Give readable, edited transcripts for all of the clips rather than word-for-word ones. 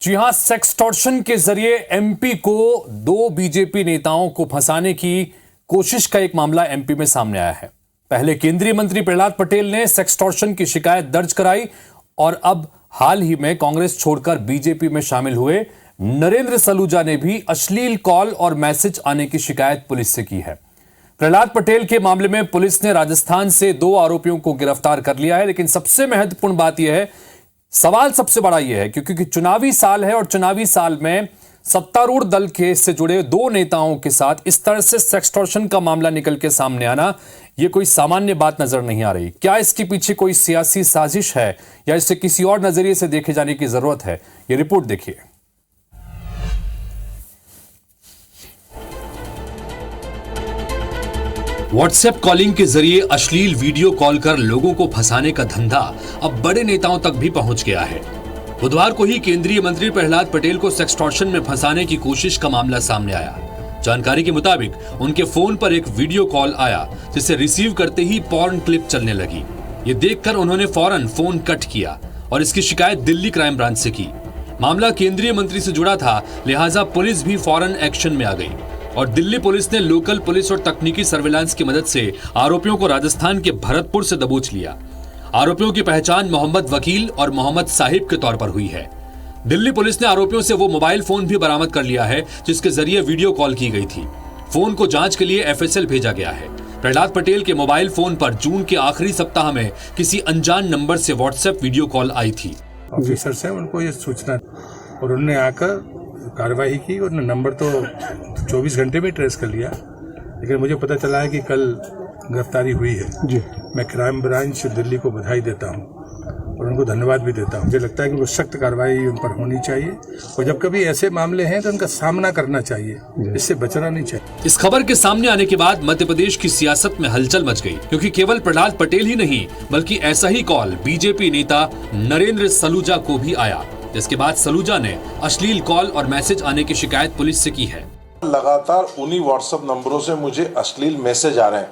जी हां, सेक्सटॉर्शन के जरिए एमपी को दो बीजेपी नेताओं को फंसाने की कोशिश का एक मामला एमपी में सामने आया है। पहले केंद्रीय मंत्री प्रहलाद पटेल ने सेक्सटॉर्शन की शिकायत दर्ज कराई और अब हाल ही में कांग्रेस छोड़कर बीजेपी में शामिल हुए नरेंद्र सलूजा ने भी अश्लील कॉल और मैसेज आने की शिकायत पुलिस से की है। प्रहलाद पटेल के मामले में पुलिस ने राजस्थान से दो आरोपियों को गिरफ्तार कर लिया है, लेकिन सबसे महत्वपूर्ण बात यह है, सवाल सबसे बड़ा यह है क्योंकि चुनावी साल है और चुनावी साल में सत्तारूढ़ दल के से जुड़े दो नेताओं के साथ इस तरह से सेक्सटॉर्शन का मामला निकल के सामने आना यह कोई सामान्य बात नजर नहीं आ रही। क्या इसके पीछे कोई सियासी साजिश है या इसे किसी और नजरिए से देखे जाने की जरूरत है? यह रिपोर्ट देखिए। व्हाट्सएप कॉलिंग के जरिए अश्लील वीडियो कॉल कर लोगों को फंसाने का धंधा अब बड़े नेताओं तक भी पहुंच गया है। बुधवार को ही केंद्रीय मंत्री प्रहलाद पटेल को सेक्सटॉर्शन में फंसाने की कोशिश का मामला सामने आया। जानकारी के मुताबिक उनके फोन पर एक वीडियो कॉल आया जिसे रिसीव करते ही पॉर्न क्लिप चलने लगी। ये देखकर उन्होंने फौरन फोन कट किया और इसकी शिकायत दिल्ली क्राइम ब्रांच से की। मामला केंद्रीय मंत्री से जुड़ा था, लिहाजा पुलिस भी फौरन एक्शन में आ गई और दिल्ली पुलिस ने लोकल पुलिस और तकनीकी सर्विलांस की मदद से आरोपियों को राजस्थान के भरतपुर से दबोच लिया। आरोपियों की पहचान मोहम्मद वकील और मोहम्मद साहिब के तौर पर हुई है। दिल्ली पुलिस ने आरोपियों से वो मोबाइल फोन भी बरामद कर लिया है जिसके जरिए वीडियो कॉल की गई थी। फोन को जांच के लिए एफएसएल भेजा गया है। प्रहलाद पटेल के मोबाइल फोन पर जून के आखिरी सप्ताह में किसी अनजान नंबर से व्हाट्सएप वीडियो कॉल आई थी। ऑफिसर से उनको ये सूचना और उन्होंने आकर कार्रवाई की और नंबर तो 24 घंटे में ट्रेस कर लिया, लेकिन मुझे पता चला है कि कल गिरफ्तारी हुई है जी। मैं क्राइम ब्रांच दिल्ली को बधाई देता हूं और उनको धन्यवाद भी देता हूं। मुझे लगता है कि वो सख्त कार्रवाई उन पर होनी चाहिए और जब कभी ऐसे मामले हैं तो उनका सामना करना चाहिए, इससे बचना नहीं चाहिए। इस खबर के सामने आने के बाद मध्य प्रदेश की सियासत में हलचल मच गई, क्योंकि केवल प्रहलाद पटेल ही नहीं बल्कि ऐसा ही कॉल बीजेपी नेता नरेंद्र सलूजा को भी आया, जिसके बाद सलूजा ने अश्लील कॉल और मैसेज आने की शिकायत पुलिस से की है। लगातार उन्हीं व्हाट्सएप नंबरों से मुझे अश्लील मैसेज आ रहे हैं,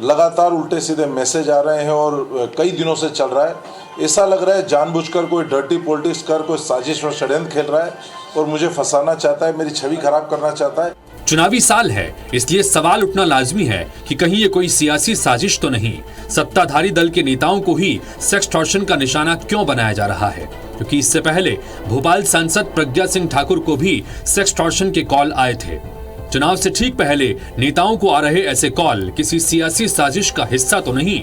लगातार उल्टे सीधे मैसेज आ रहे हैं और कई दिनों से चल रहा है। ऐसा लग रहा है जानबूझकर कोई डर्टी पॉलिटिक्स कर कोई साजिश और षड्यंत्र खेल रहा है और मुझे फंसाना चाहता है, मेरी छवि खराब करना चाहता है। चुनावी साल है, इसलिए सवाल उठना लाजमी है कि कहीं ये कोई सियासी साजिश तो नहीं। सत्ताधारी दल के नेताओं को ही सेक्सटॉर्शन का निशाना क्यों बनाया जा रहा है? क्योंकि इससे पहले भोपाल सांसद प्रज्ञा सिंह ठाकुर को भी सेक्सटॉर्शन के कॉल आए थे। चुनाव से ठीक पहले नेताओं को आ रहे ऐसे कॉल किसी सियासी साजिश का हिस्सा तो नहीं।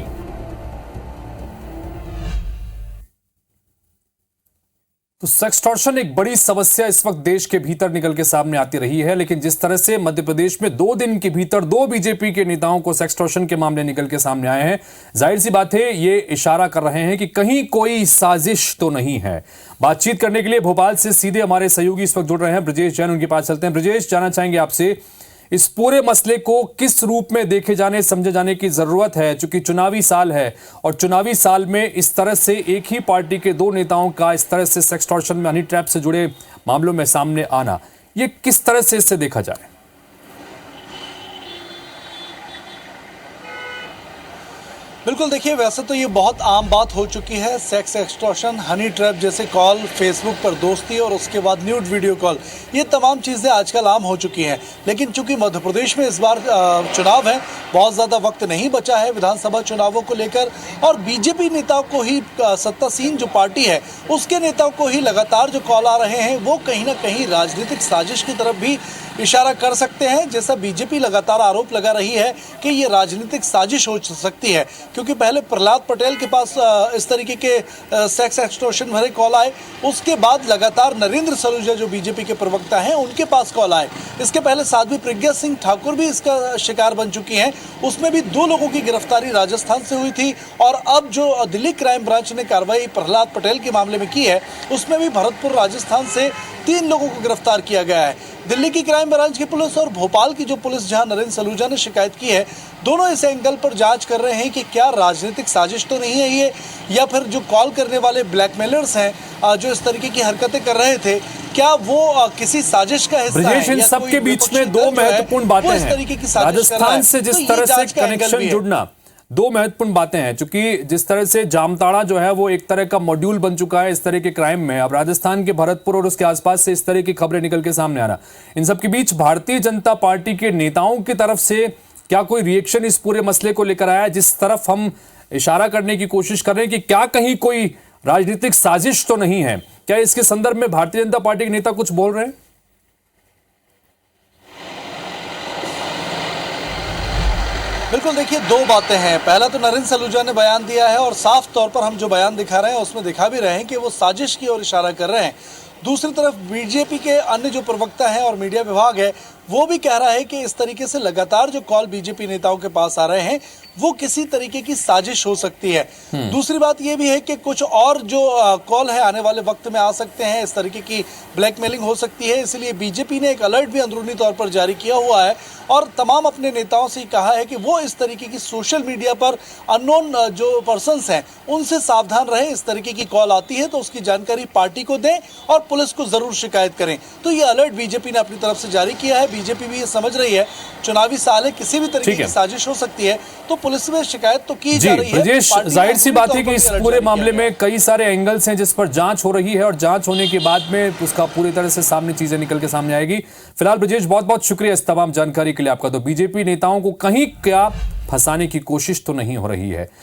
तो सेक्सटॉर्शन एक बड़ी समस्या इस वक्त देश के भीतर निकल के सामने आती रही है, लेकिन जिस तरह से मध्य प्रदेश में 2 दिन के भीतर 2 बीजेपी के नेताओं को सेक्सटॉर्शन के मामले निकल के सामने आए हैं, जाहिर सी बात है ये इशारा कर रहे हैं कि कहीं कोई साजिश तो नहीं है। बातचीत करने के लिए भोपाल से सीधे हमारे सहयोगी इस वक्त जुड़ रहे हैं, ब्रजेश जैन, उनके पास चलते हैं। ब्रजेश, जानना चाहेंगे आपसे इस पूरे मसले को किस रूप में देखे जाने समझे जाने की जरूरत है, चूंकि चुनावी साल है और चुनावी साल में इस तरह से एक ही पार्टी के 2 नेताओं का इस तरह से सेक्सटॉर्शन में हनी ट्रैप से जुड़े मामलों में सामने आना, ये किस तरह से इससे देखा जाए? बिल्कुल, देखिए वैसे तो ये बहुत आम बात हो चुकी है। सेक्स एक्सटॉर्शन, हनी ट्रैप जैसे कॉल, फेसबुक पर दोस्ती और उसके बाद न्यूड वीडियो कॉल, ये तमाम चीज़ें आजकल आम हो चुकी हैं। लेकिन चूंकि मध्य प्रदेश में इस बार चुनाव है, बहुत ज़्यादा वक्त नहीं बचा है विधानसभा चुनावों को लेकर और बीजेपी नेताओं को ही, सत्तासीन जो पार्टी है उसके नेताओं को ही लगातार जो कॉल आ रहे हैं वो कहीं ना कहीं राजनीतिक साजिश की तरफ भी इशारा कर सकते हैं, जैसा बीजेपी लगातार आरोप लगा रही है कि ये राजनीतिक साजिश हो सकती है। क्योंकि पहले प्रहलाद पटेल के पास इस तरीके के सेक्स एक्सटॉर्शन भरे कॉल आए, उसके बाद लगातार नरेंद्र सलूजा जो बीजेपी के प्रवक्ता हैं उनके पास कॉल आए। इसके पहले साध्वी प्रज्ञा सिंह ठाकुर भी इसका शिकार बन चुकी हैं, उसमें भी 2 लोगों की गिरफ्तारी राजस्थान से हुई थी और अब जो दिल्ली क्राइम ब्रांच ने कार्रवाई प्रहलाद पटेल के मामले में की है उसमें भी भरतपुर राजस्थान से 3 लोगों को गिरफ्तार किया गया है। दिल्ली की क्राइम ब्रांच की पुलिस और भोपाल की जो पुलिस जहां नरेंद्र सलूजा ने शिकायत की है, दोनों इस एंगल पर जांच कर रहे हैं कि क्या राजनीतिक साजिश तो नहीं है ये, या फिर जो कॉल करने वाले ब्लैकमेलर्स हैं जो इस तरीके की हरकतें कर रहे थे, क्या वो किसी साजिश का हिस्सा है? इन सबके बीच में 2 महत्वपूर्ण बातें हैं। राजस्थान से जिस तरह से कनेक्शन जुड़ना, दो महत्वपूर्ण बातें हैं, क्योंकि जिस तरह से जामताड़ा जो है वो एक तरह का मॉड्यूल बन चुका है इस तरह के क्राइम में। अब राजस्थान के भरतपुर और उसके आसपास से इस तरह की खबरें निकल के सामने आ रहा, इन सब के बीच भारतीय जनता पार्टी के नेताओं की तरफ से क्या कोई रिएक्शन इस पूरे मसले को लेकर आया? जिस तरफ हम इशारा करने की कोशिश कर रहे हैं कि क्या कहीं कोई राजनीतिक साजिश तो नहीं है, क्या इसके संदर्भ में भारतीय जनता पार्टी के नेता कुछ बोल रहे हैं? बिल्कुल, देखिए दो बातें हैं। पहला तो नरेंद्र सलूजा ने बयान दिया है और साफ तौर पर हम जो बयान दिखा रहे हैं उसमें दिखा भी रहे हैं कि वो साजिश की ओर इशारा कर रहे हैं। दूसरी तरफ बीजेपी के अन्य जो प्रवक्ता हैं और मीडिया विभाग है वो भी कह रहा है कि इस तरीके से लगातार जो कॉल बीजेपी नेताओं के पास आ रहे हैं वो किसी तरीके की साजिश हो सकती है। दूसरी बात ये भी है कि कुछ और जो कॉल है आने वाले वक्त में आ सकते हैं, इस तरीके की ब्लैकमेलिंग हो सकती है। इसलिए बीजेपी ने एक अलर्ट भी अंदरूनी तौर पर जारी किया हुआ है और तमाम अपने नेताओं से कहा है कि वो इस तरीके की सोशल मीडिया पर अननोन जो पर्सन्स हैं उनसे सावधान रहें। इस तरीके की कॉल आती है तो उसकी जानकारी पार्टी को दें और पुलिस को जरूर शिकायत करें। तो ये अलर्ट बीजेपी ने अपनी तरफ से जारी किया है। बीजेपी भी ये समझ रही है चुनावी साल है, किसी भी तरीके की साजिश हो सकती है, तो पुलिस में शिकायत तो की जा रही है। ब्रजेश, जाहिर सी बात है कि इस पूरे मामले में कई सारे एंगल्स हैं जिस पर जांच हो रही है और जांच होने के बाद में उसका पूरी तरह से सामने चीजें निकल के सामने आएगी। फिलहाल ब्रजेश, बहुत बहुत शुक्रिया इस तमाम जानकारी के लिए आपका। तो बीजेपी नेताओं को कहीं क्या फंसाने की कोशिश तो नहीं हो रही है।